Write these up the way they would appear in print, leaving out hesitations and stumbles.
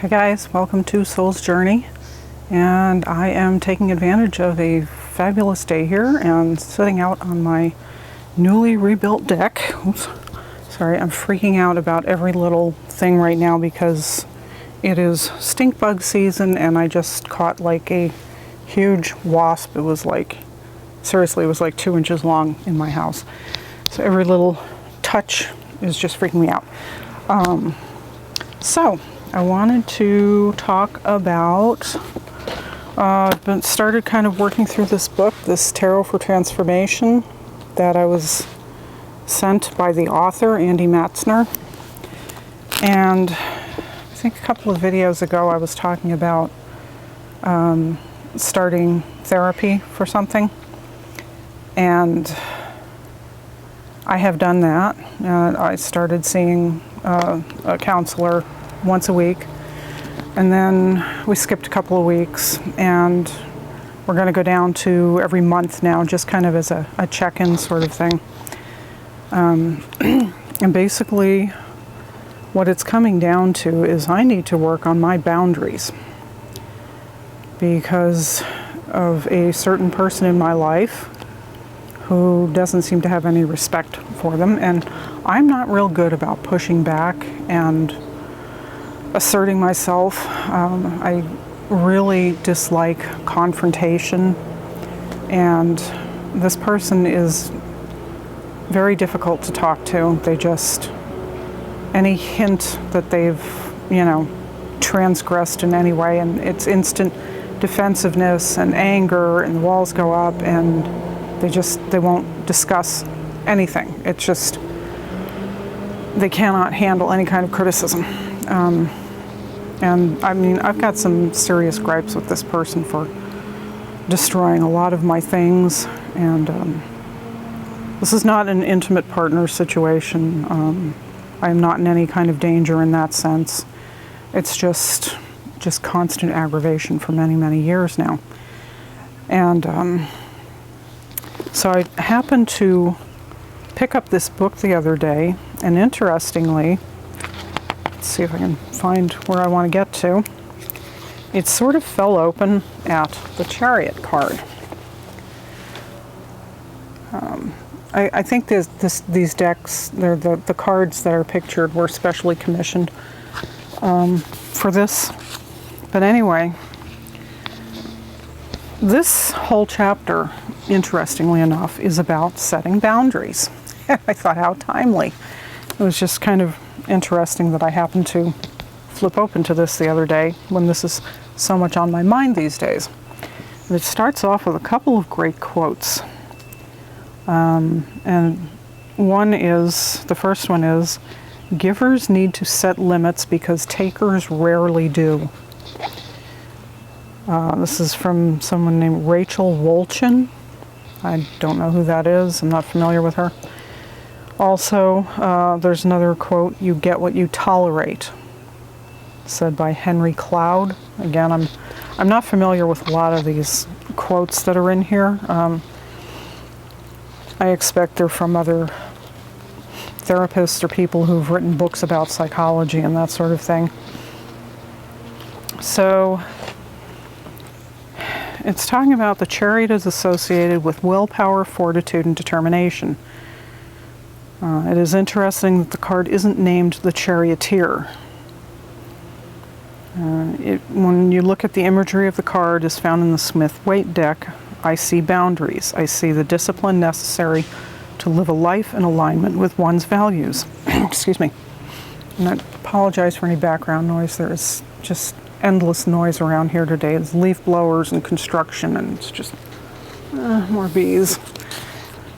Hi guys, welcome to Soul's Journey, and I am taking advantage of a fabulous day here and sitting out on my newly rebuilt deck. Oops. Sorry, I'm freaking out about every little thing right now because it is stink bug season and I just caught like a huge wasp. It was like, seriously, it was like 2 inches long in my house. So every little touch is just freaking me out. So I wanted to talk about, started kind of working through this book, this Tarot for Transformation, that I was sent by the author, Andy Matzner. And I think a couple of videos ago I was talking about starting therapy for something. And I have done that. I started seeing a counselor once a week, and then we skipped a couple of weeks, and we're going to go down to every month now, just kind of as a check-in sort of thing. And basically what it's coming down to is I need to work on my boundaries because of a certain person in my life who doesn't seem to have any respect for them, and I'm not real good about pushing back and asserting myself. I really dislike confrontation, and this person is very difficult to talk to. They just, any hint that they've, transgressed in any way, and it's instant defensiveness and anger, and the walls go up, and they won't discuss anything. It's just, they cannot handle any kind of criticism. And I mean, I've got some serious gripes with this person for destroying a lot of my things, and this is not an intimate partner situation. I am not in any kind of danger in that sense. It's just constant aggravation for many, many years now. And so I happened to pick up this book the other day, and interestingly, let's see if I can find where I want to get to. It sort of fell open at the Chariot card. I think these decks, they're the cards that are pictured were specially commissioned for this. But anyway, this whole chapter, interestingly enough, is about setting boundaries. I thought, how timely. It was just kind of interesting that I happened to flip open to this the other day when this is so much on my mind these days. And it starts off with a couple of great quotes. And the first one is, "Givers need to set limits because takers rarely do." This is from someone named Rachel Wolchin. I don't know who that is. I'm not familiar with her. Also, there's another quote, "You get what you tolerate," said by Henry Cloud. Again, I'm not familiar with a lot of these quotes that are in here. I expect they're from other therapists or people who've written books about psychology and that sort of thing. So it's talking about the Chariot is associated with willpower, fortitude, and determination. It is interesting that the card isn't named the Charioteer. When you look at the imagery of the card as found in the Smith-Waite deck, I see boundaries. I see the discipline necessary to live a life in alignment with one's values. Excuse me. And I apologize for any background noise. There is just endless noise around here today. There's leaf blowers and construction, and it's just more bees.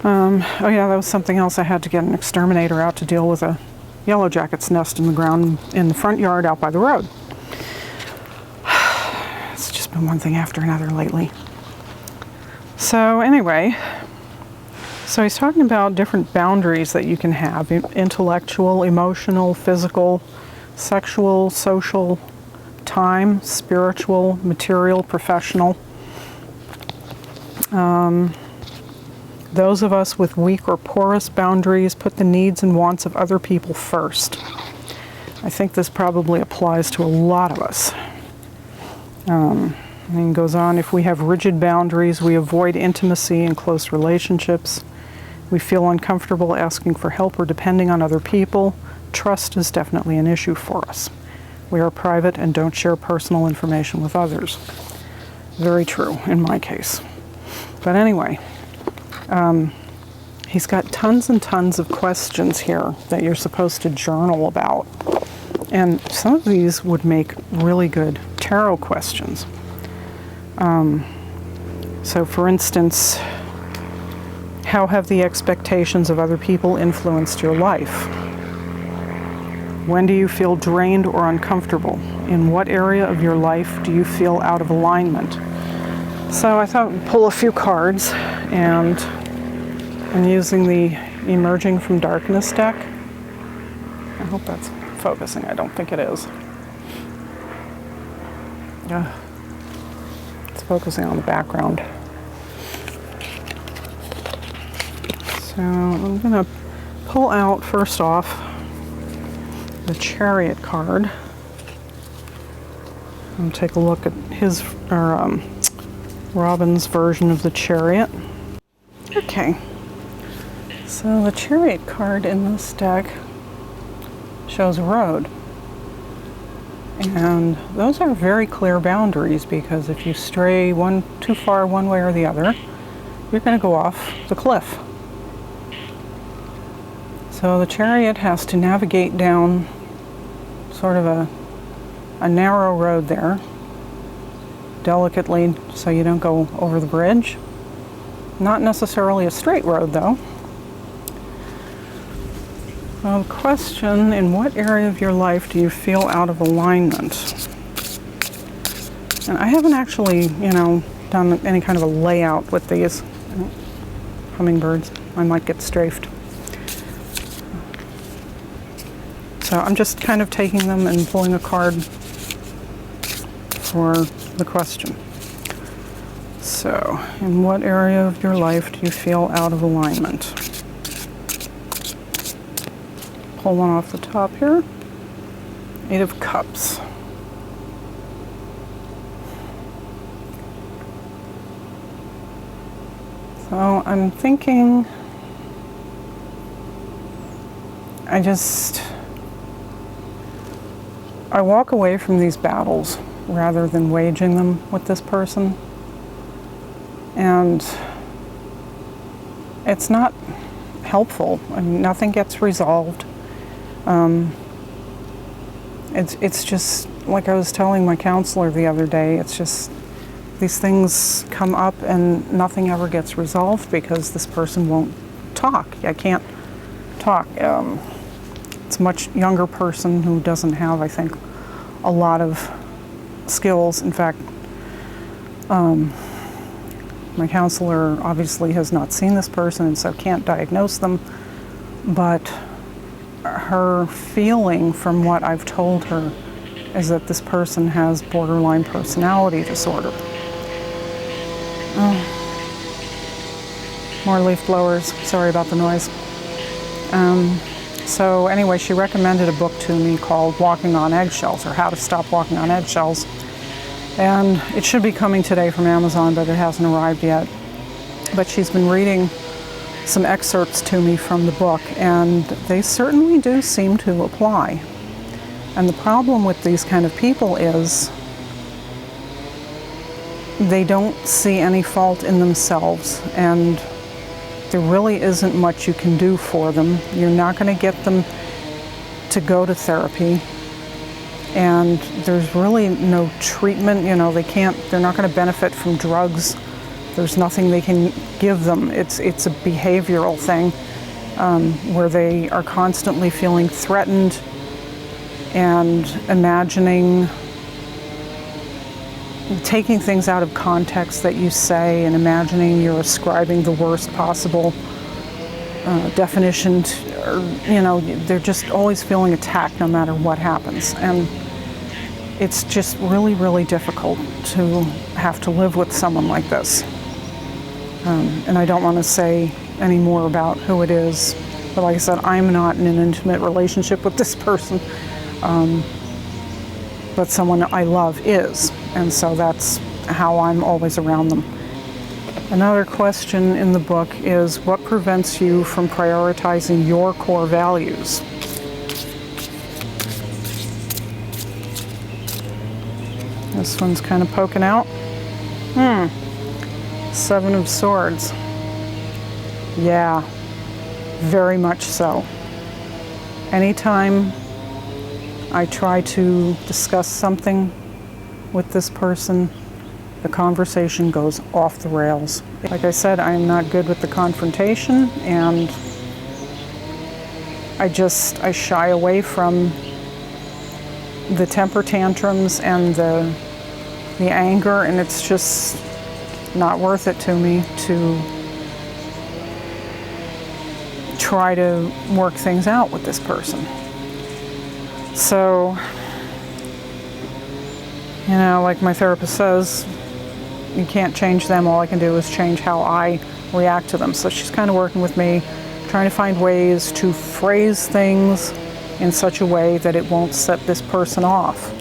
Oh yeah, that was something else. I had to get an exterminator out to deal with a yellow jacket's nest in the ground in the front yard out by the road. It's just been one thing after another lately. So anyway, so he's talking about different boundaries that you can have: intellectual, emotional, physical, sexual, social, time, spiritual, material, professional. Those of us with weak or porous boundaries put the needs and wants of other people first. I think this probably applies to a lot of us. And he goes on, if we have rigid boundaries, we avoid intimacy in close relationships. We feel uncomfortable asking for help or depending on other people. Trust is definitely an issue for us. We are private and don't share personal information with others. Very true in my case. But anyway, he's got tons and tons of questions here that you're supposed to journal about. And some of these would make really good tarot questions. So for instance, how have the expectations of other people influenced your life? When do you feel drained or uncomfortable? In what area of your life do you feel out of alignment? So I thought we'd pull a few cards, and I'm using the Emerging from Darkness deck. I hope that's focusing. I don't think it is. It's focusing on the background. So I'm going to pull out, first off, the Chariot card and take a look at his, Robin's version of the Chariot. Okay, so the Chariot card in this deck shows a road, and those are very clear boundaries, because if you stray too far one way or the other, you're going to go off the cliff. So the Chariot has to navigate down sort of a narrow road there, delicately, so you don't go over the bridge. Not necessarily a straight road, though. Well, the question, in what area of your life do you feel out of alignment? And I haven't actually, done any kind of a layout with these hummingbirds. I might get strafed. So I'm just kind of taking them and pulling a card for the question. So, in what area of your life do you feel out of alignment? Pull one off the top here. 8 of Cups. So I'm thinking, I walk away from these battles rather than waging them with this person. And it's not helpful. I mean, nothing gets resolved. It's just, like I was telling my counselor the other day, it's just these things come up and nothing ever gets resolved because this person won't talk. I can't talk. It's a much younger person who doesn't have, I think, a lot of skills. In fact, my counselor obviously has not seen this person and so can't diagnose them, but her feeling from what I've told her is that this person has borderline personality disorder. More leaf blowers, sorry about the noise. So anyway, she recommended a book to me called Walking on Eggshells, or How to Stop Walking on Eggshells. And it should be coming today from Amazon, but it hasn't arrived yet. But she's been reading some excerpts to me from the book, and they certainly do seem to apply. And the problem with these kind of people is they don't see any fault in themselves, and there really isn't much you can do for them. You're not going to get them to go to therapy, and there's really no treatment. They're not going to benefit from drugs. There's nothing they can give them. It's a behavioral thing where they are constantly feeling threatened and taking things out of context that you say and imagining you're ascribing the worst possible definition they're just always feeling attacked no matter what happens. And it's just really, really difficult to have to live with someone like this. And I don't want to say any more about who it is, but like I said, I'm not in an intimate relationship with this person. but someone I love is. And so that's how I'm always around them. Another question in the book is, what prevents you from prioritizing your core values? This one's kind of poking out. Seven of Swords. Yeah, very much so. Anytime I try to discuss something with this person, the conversation goes off the rails. Like I said, I am not good with the confrontation, and I shy away from the temper tantrums and the anger, and it's just not worth it to me to try to work things out with this person. So, you know, like my therapist says, you can't change them. All I can do is change how I react to them. So she's kind of working with me, trying to find ways to phrase things in such a way that it won't set this person off.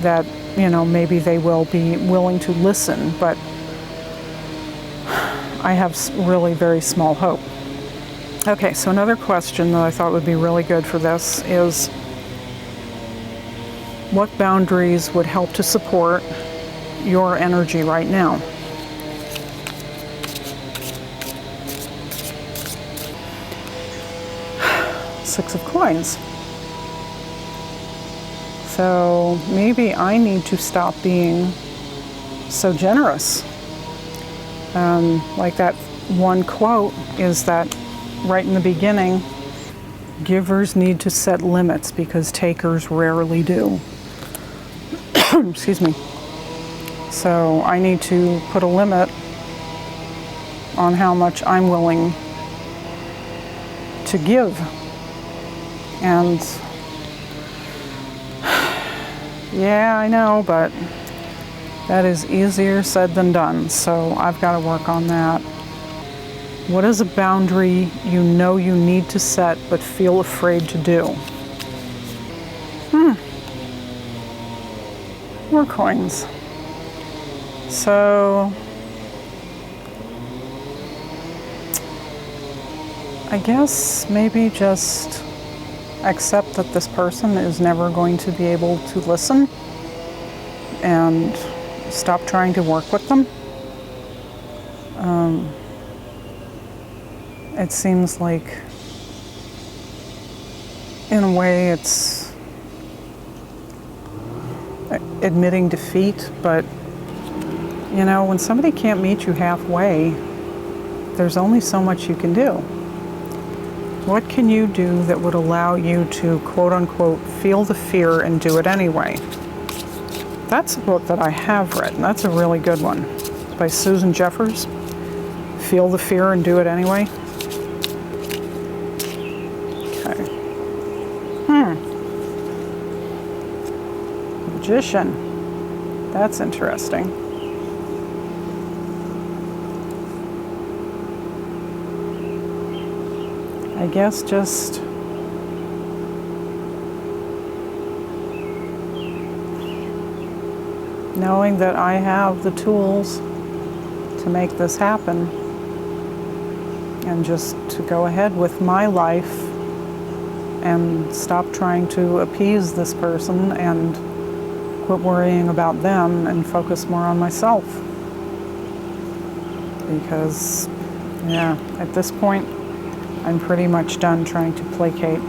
That, you know, maybe they will be willing to listen, but I have really very small hope. Okay, so another question that I thought would be really good for this is, what boundaries would help to support your energy right now? Six of Coins. So maybe I need to stop being so generous. Like that one quote is that right in the beginning, givers need to set limits because takers rarely do. Excuse me. So I need to put a limit on how much I'm willing to give. And yeah, I know, but that is easier said than done. So I've got to work on that. What is a boundary you know you need to set but feel afraid to do? More coins. So I guess maybe just accept that this person is never going to be able to listen and stop trying to work with them. It seems like, in a way, it's admitting defeat, but you know, when somebody can't meet you halfway, there's only so much you can do. What can you do that would allow you to, quote unquote, feel the fear and do it anyway? That's a book that I have read, and that's a really good one. It's by Susan Jeffers. Feel the fear and do it anyway. Okay. Magician. That's interesting. I guess just knowing that I have the tools to make this happen, and just to go ahead with my life and stop trying to appease this person and quit worrying about them and focus more on myself. Because, yeah, at this point, I'm pretty much done trying to placate.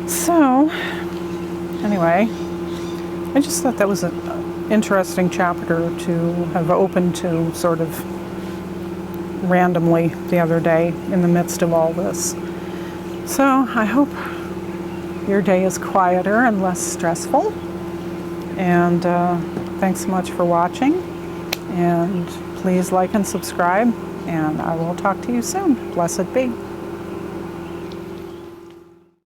So, anyway, I just thought that was an interesting chapter to have opened to sort of randomly the other day in the midst of all this. So, I hope your day is quieter and less stressful. And thanks so much for watching. And please like and subscribe. And I will talk to you soon. Blessed be.